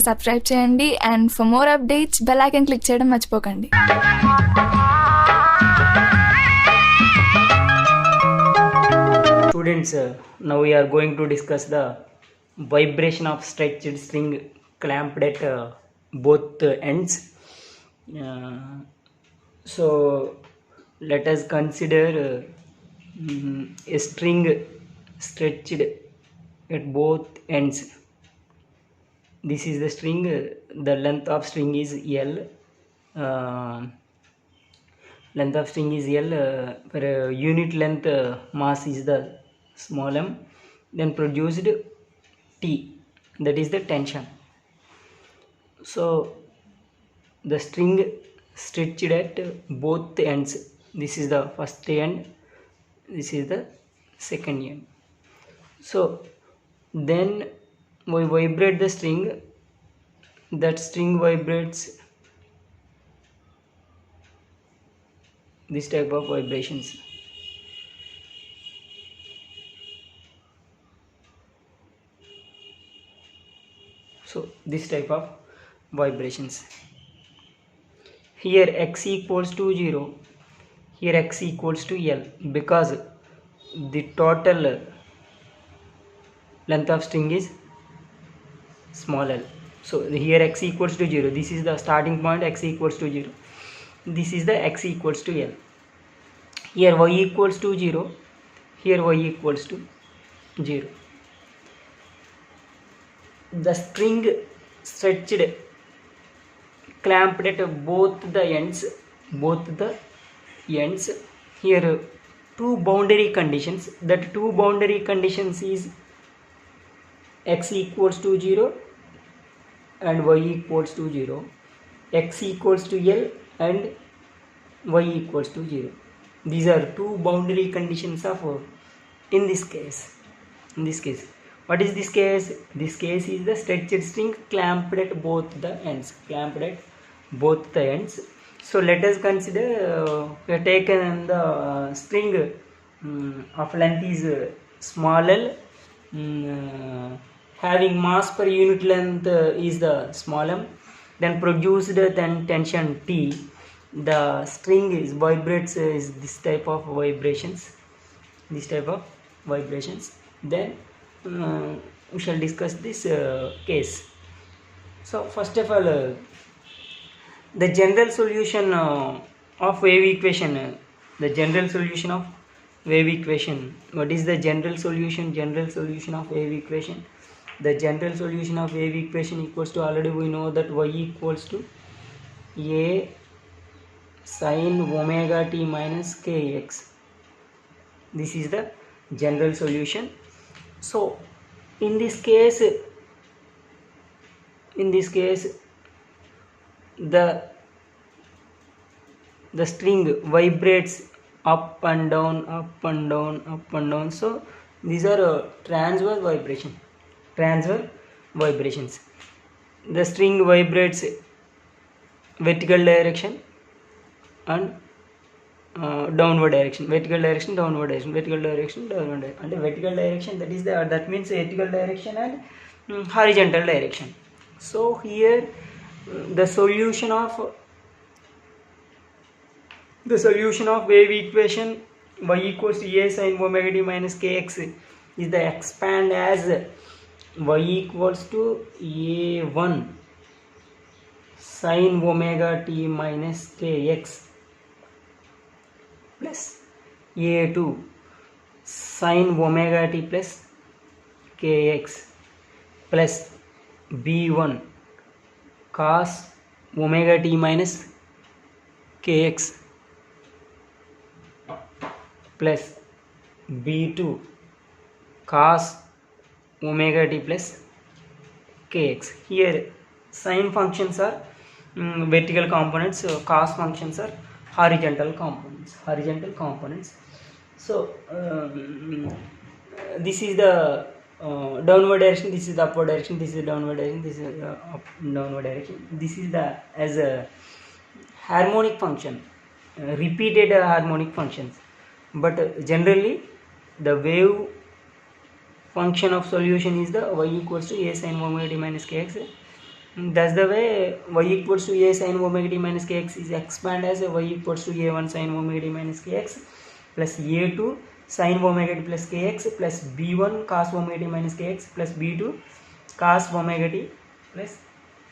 Subscribe చేయండి and for more updates bell icon click చేయడం మర్చిపోకండి. Students, now we are going to discuss the vibration of stretched string clamped at both ends. So let us consider a string stretched at both ends. This is the string, the length of string is L. Length of string is L. For unit length, mass is the small m, then produced T, that is the tension. So the string stretched at both ends, this is the first end, this is the second end. So then we vibrate the string, that string vibrates, this type of vibrations. So this type of vibrations. Here x equals to 0, here x equals to L, because the total length of string is small l. So here x equals to 0, this is the starting point, x equals to 0, this is the x equals to L. Here y equals to 0, here y equals to 0. The string stretched clamped at both the ends, here two boundary conditions, that two boundary conditions is x equals to 0 and y equals to 0, x equals to L and y equals to 0. These are two boundary conditions of in this case. What is this case? This case is the stretched string clamped at both the ends, So let us consider we have taken the string of length is small l, having mass per unit length is the small m, then produced then tension T. The string is vibrates, is this type of vibrations, then we shall discuss this case. So first of all, the general solution of wave equation, what is the general solution of wave equation? The general solution of wave equation equals to, already we know that y equals to a sin omega t minus kx. This is the general solution. So in this case the string vibrates up and down. So these are transverse vibrations. The string vibrates vertical direction and downward direction, and vertical direction, that is that means vertical direction and horizontal direction. So here the solution of wave equation y equals to a sin omega t minus kx is the expand as y equals to a1 sin omega t minus kx plus a2 sin omega t plus kx plus b1 cos omega t minus kx plus b2 cos omega t plus kx. Here sin functions are vertical components, cos functions are horizontal components. So this is the downward direction, this is the upward direction, this is the downward direction, this is the downward direction. This is the as a harmonic function, repeated harmonic functions. But generally the wave function of solution is the y equals to a sin omega t minus kx That's the way y equals to a sin omega t minus kx is expanded as y equals to a1 sin omega t minus kx plus a2 sin omega t plus kx plus b1 cos omega t minus kx plus b2 cos omega t plus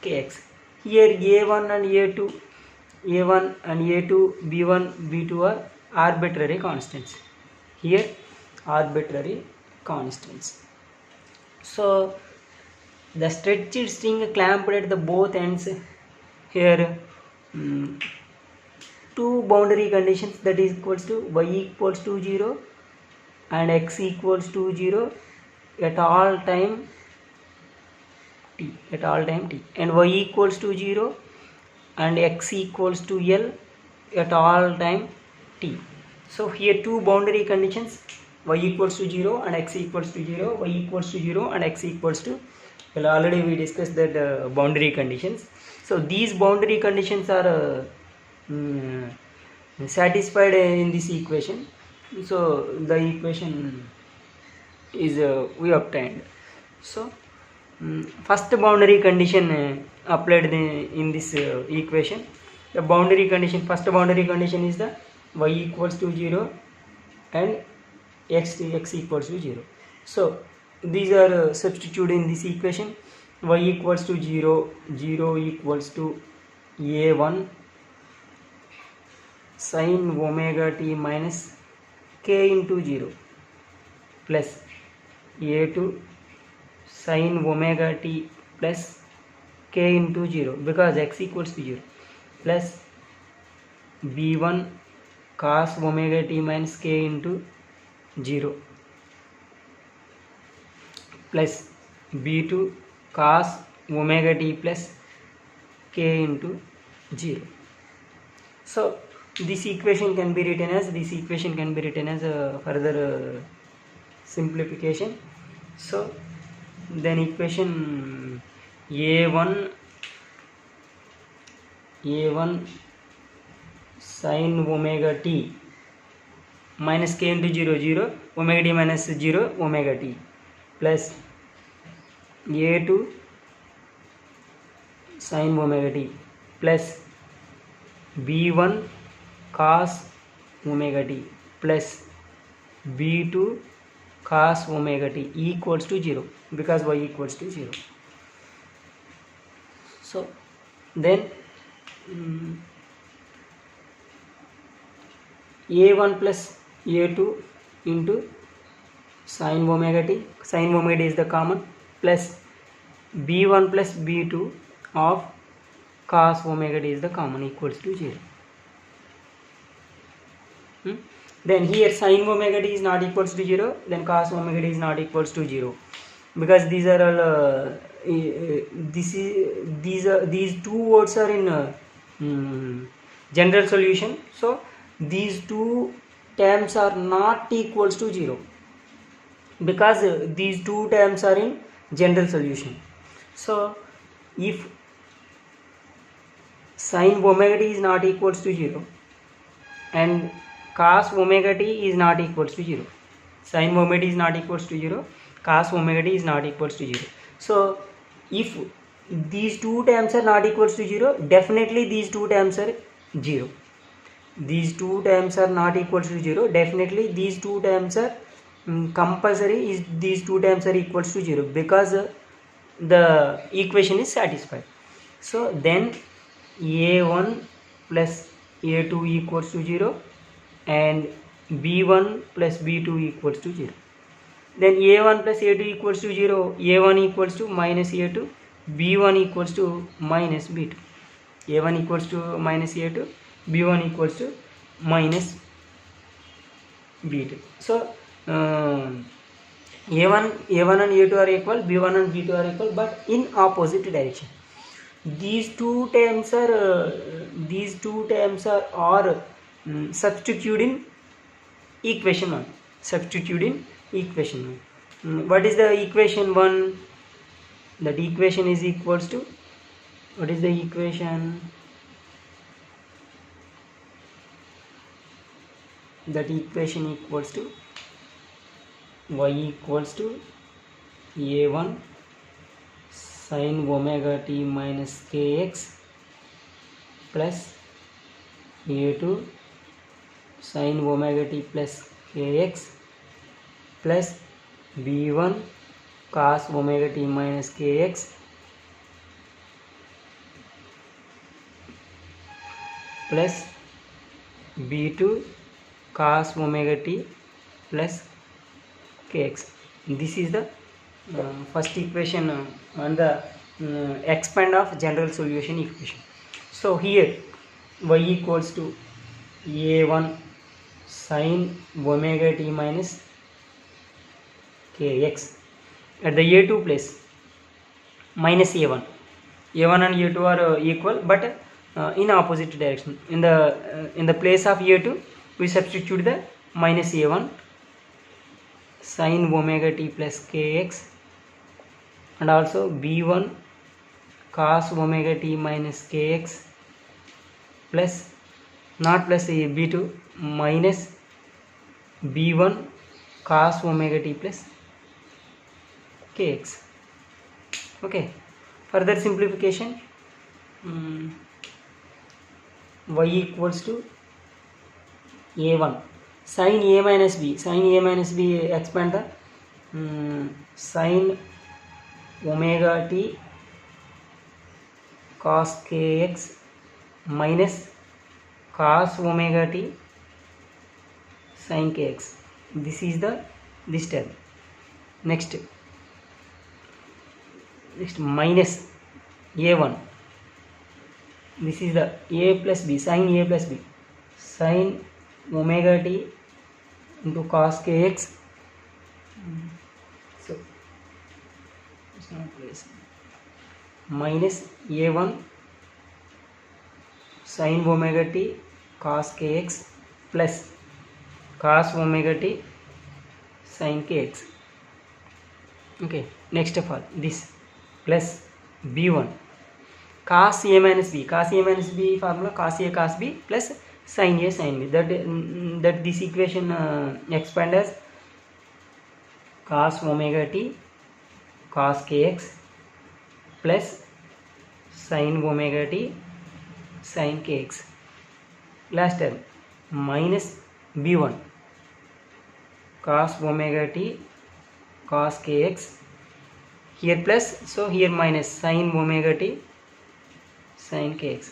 kx. Here a1 and a2, a1 and a2, b1, b2 are arbitrary constants. Here arbitrary constants. So the stretched string clamped at the both ends. Here two boundary conditions, that is equals to y equals to 0 and x equals to 0 at all time t, and y equals to 0 and x equals to L at all time t. So here two boundary conditions, y equals to 0 and x equals to 0, y equals to 0 and x equals to, well, already we discussed that boundary conditions. So these boundary conditions are satisfied in this equation. So the equation is we obtained. So first boundary condition applied in this equation. The boundary condition, first boundary condition is the y equals to 0 and x equals to 0. So these are substituted in this equation. Y equals to 0, 0 equals to a1 sin omega t minus k into 0 plus a2 sin omega t plus k into 0 because x equals to 0 plus b1 cos omega t minus k into 0 plus b2 cos omega t plus k into 0. So this equation can be written as a further simplification. So then equation a1 sin omega t minus k into 0 0 omega t minus 0 omega t plus a2 sin omega t plus b1 cos omega t plus b2 cos omega t equals to 0 because y equals to 0. So then a1 plus a2 into sin omega t is the common, plus b1 plus b2 of cos omega t is the common, equals to 0. Then here sin omega t is not equals to 0, then cos omega t is not equals to 0 because these are all these two words are in general solution. So these two terms are not equals to 0 because these two terms are in general solution. So if sin omega t is not equals to 0 and cos omega t is not equals to 0, sin omega t is not equals to 0, cos omega t is not equals to 0. So if these two terms are not equals to 0, definitely these two terms are 0. These two terms are not equals to 0, definitely these two terms are compulsory is these two terms are equals to 0 because the equation is satisfied. So then a1 plus a2 equals to 0 and b1 plus b2 equals to 0. Then a1 plus a2 equals to 0, a1 equals to minus a2, b1 equals to minus b2. a1 equals to minus a2, b1 equals to minus b2. So a1 and a2 are equal, b1 and b2 are equal, but in opposite direction. These two terms are substituted in equation 1. What is the equation 1? That equation is equals to, what is the equation? That equation equals to y equals to a1 sin omega t minus kx plus a2 sin omega t plus kx plus b1 cos omega t minus kx plus b2 cos omega t plus kx. This is the first equation on the expand of general solution equation. So here y equals to a1 sin omega t minus kx. At the a2 place minus a1 and a2 are equal but in opposite direction. In the place of a2 we substitute the minus a1 sin omega t plus kx and also b1 cos omega t minus kx plus not plus b2 minus b1 cos omega t plus kx. Okay, further simplification, y equals to a1 sin a minus b expand the sin omega t cos kx minus cos omega t sin kx. This is the this term. Next minus a1, this is the a plus b sin a plus b sin omega t into cos kx. So it's not place. Minus a1 sin omega t cos kx plus cos omega t sin kx. Okay, next of all this plus b1 cos a minus b formula cos a cos b plus sin a sin b, that this equation expand as cos omega t cos kx plus sin omega t sin kx. Last term minus b1 cos omega t cos kx, here plus, so here minus sin omega t sin kx.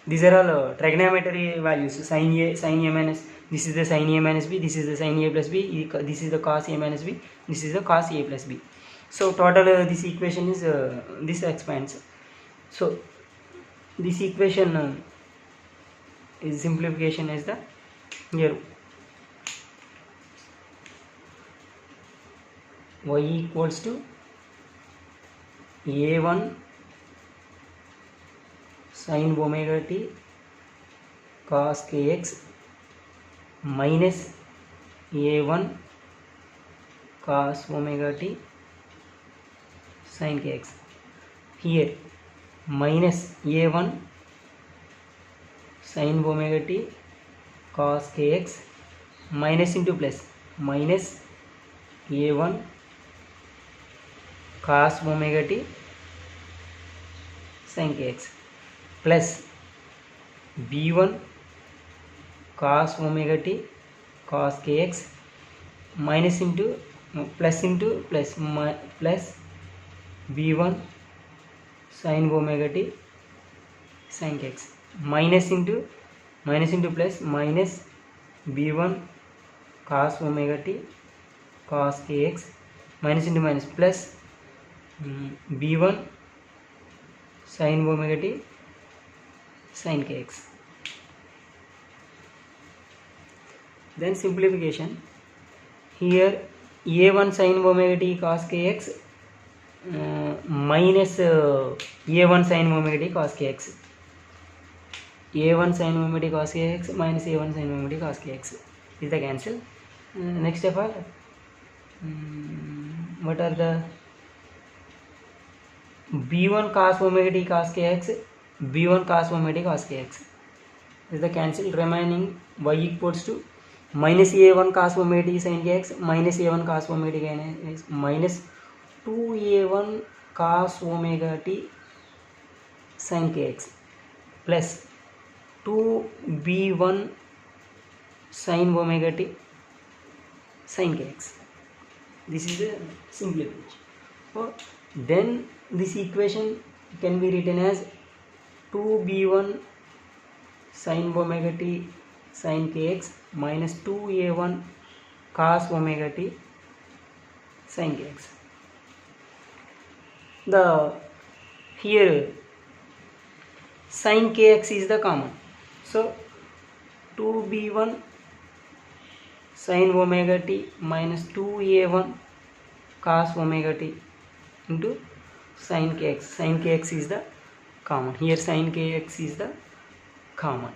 These are all trigonometry values. Sin a minus, this is the sin a minus b, this is the sin a plus b, this is the cos a minus b, this is the cos a plus b. So total this equation is this expands. So this equation is simplification is the here y equals to a1 sin omega t cos kx minus a1 cos omega t sin kx. Here minus a1 sin omega t cos kx minus into plus minus a1 cos omega t sin kx plus b1 cos omega t cos kx minus into plus into plus plus b1 sin omega t sin kx minus into plus minus b1 cos omega t cos kx minus into minus plus b1 sin omega t sin kx. Then simplification, here a1 sin omega t cos kx minus a1 sin omega t cos kx, a1 sin omega t cos kx minus a1 sin omega t cos kx is the cancel. Next of all, what are the b1 cos omega t cos kx, b1 cos omega t cos kx is the cancel. Remaining y equals to minus a1 cos omega t sin kx minus a1 cos omega t kx minus 2a1 cos omega t sin kx plus 2b1 sin omega t sin kx. This is a simplification. So then this equation can be written as 2b1 sin omega t sin kx minus 2a1 cos omega t sin kx. The here sin kx is the common, so 2b1 sin omega t minus 2a1 cos omega t into sin kx. Sin kx is the common. Here sin kx is the common.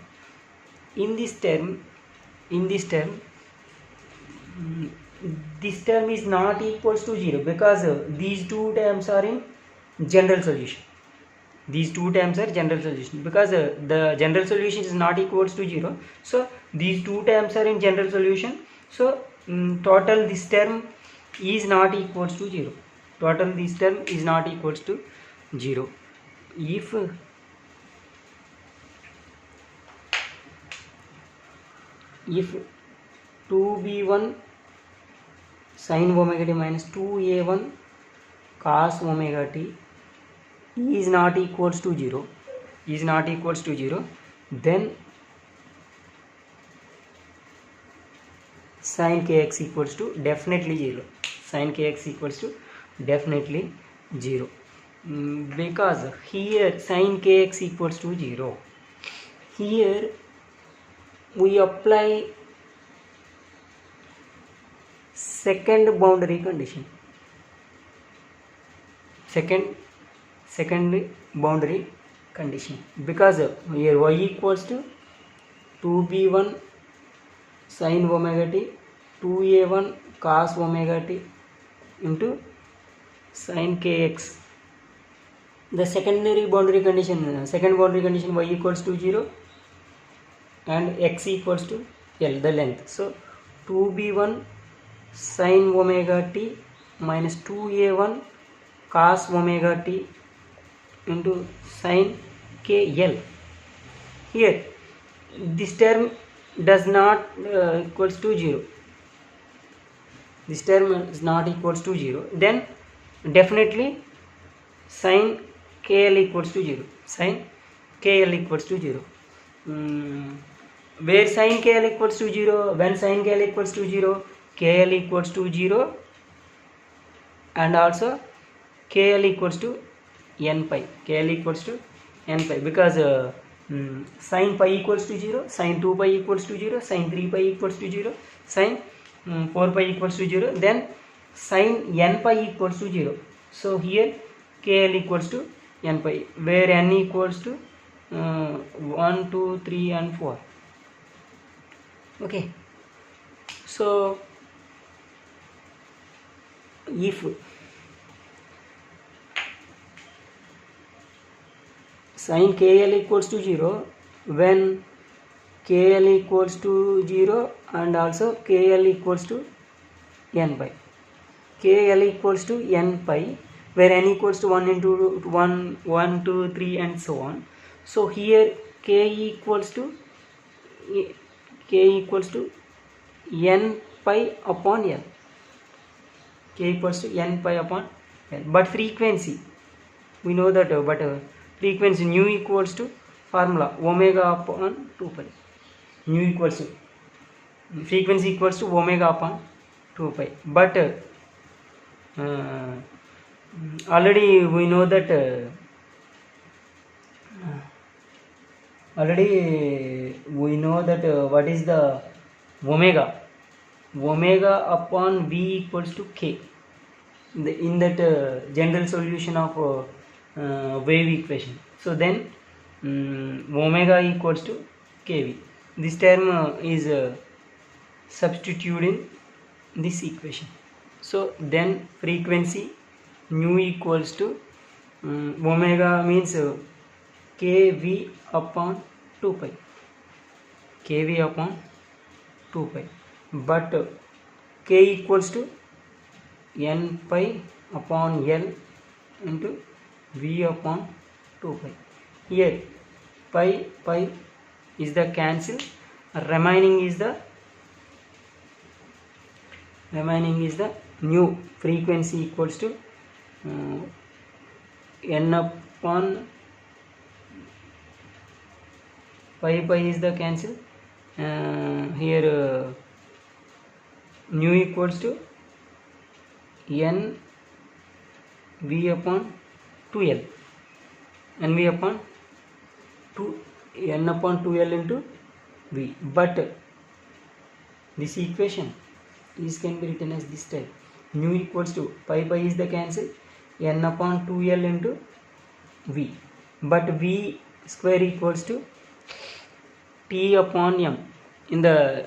In this term, this term is not equals to 0 because these two terms are in general solution. These two terms are general solution because the general solution is not equals to 0. So these two terms are in general solution. So total this term is not equals to 0. Total this term is not equals to 0. If 2b1 sin omega t minus 2a1 cos omega t is not equals to 0, then sin kx equals to definitely 0. Sin kx equals to definitely 0 because here sin kx equals to 0. Here we apply second boundary condition. Second boundary condition because here y equals to 2b1 sin omega t 2a1 cos omega t into sin kx. The second boundary condition y equals to 0 and x equals to L, the length. So 2b1 sin omega t minus 2a1 cos omega t into sin kl. Here this term does not equals to 0. This term is not equals to 0. Then definitely sin kl equals to 0. Sin kl equals to 0. Where sin kl equals to 0? When sin kl equals to 0, kl equals to 0 and also kl equals to n pi. Kl equals to n pi because sin pi equals to 0, sin 2 pi equals to 0, sin 3 pi equals to 0, sin 4 pi equals to 0, then sin n pi equals to 0. So here kl equals to n pi, where n equals to 1, 2, 3 and 4. Okay, so if sin kl equals to 0, when kl equals to 0 and also kl equals to n pi. Kl equals to n pi, where n equals to 1 into 1, 2, 3 and so on. So here k equals to n pi upon L. K equals to n pi upon L. But frequency, we know that, but frequency nu equals to formula omega upon 2 pi. Nu equals to frequency equals to omega upon 2 pi. But already we know that what is the omega upon v equals to k in that general solution of wave equation. So then omega equals to kv. This term is substituted in this equation. So then frequency nu equals to omega means kv upon 2 pi. Kv upon 2 pi. But k equals to n pi upon L into V upon 2 pi. Here pi is the cancel, remaining is the new frequency equals to n upon pi is the cancel. Here nu equals to n v upon 2l, n v upon 2 n upon 2l into v. But this equation is can be written as this type: nu equals to pi is the cancel, n upon 2l into v, but v square equals to t upon m in the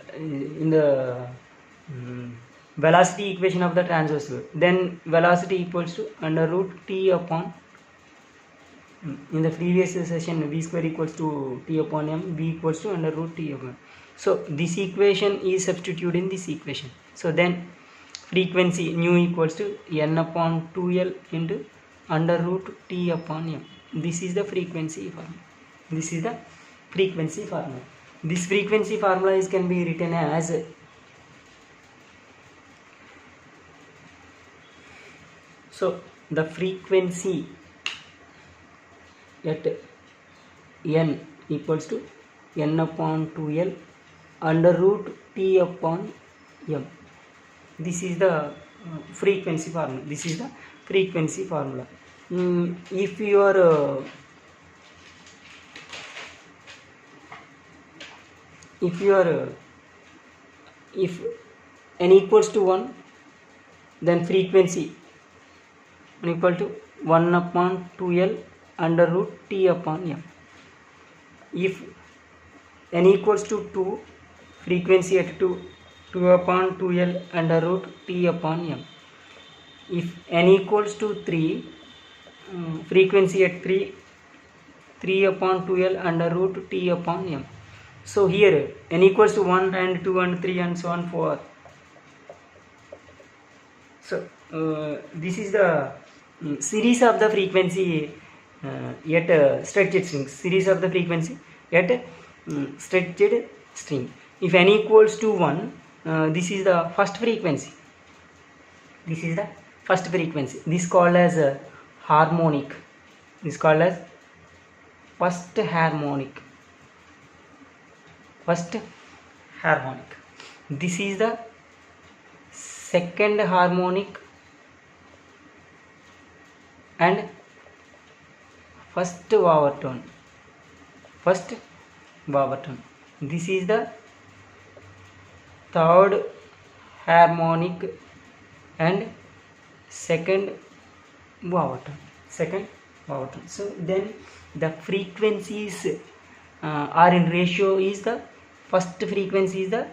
velocity equation of the transverse wave. Then velocity equals to under root t upon, in the previous session v square equals to t upon m, v equals to under root t upon. So this equation is substituted in this equation. So then frequency nu equals to n upon 2l into under root t upon m. This is the frequency formula. This is the frequency formula. This frequency formula is can be written as so the frequency at n equals to n upon 2l under root t upon m. This is the frequency formula. This is the frequency formula. If you are if n equals to 1, then frequency equal to 1 upon 2l under root t upon m. If n equals to 2, frequency at 2 upon 2l under root t upon m. If n equals to 3, frequency at 3 upon 2l under root t upon m. So here n equals to 1 and 2 and 3 and so on 4. So this is the series of the frequency at stretched strings. Series of the frequency at stretched string. If n equals to 1, this is the first frequency. This is the first frequency. This called as harmonic. This called as first harmonic. First harmonic. This is the second harmonic and first overtone. First overtone. This is the third harmonic and second overtone. Second overtone. So then the frequencies are in ratio. Is the first frequency is the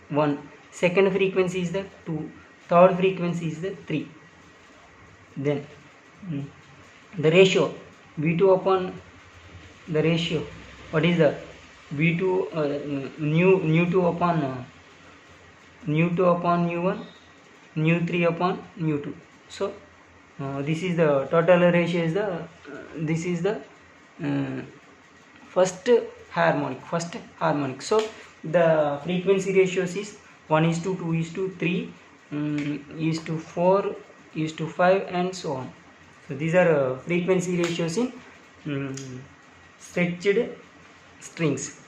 1, second frequency is the 2, third frequency is the 3. Then the ratio v2 upon the ratio, what is the v2 nu2 upon nu2 upon nu1, nu3 upon nu2. So this is the total ratio is the this is the first harmonic. So the frequency ratios is 1:2, 2:3, 4:4, 5 and so on. So these are frequency ratios in stretched strings.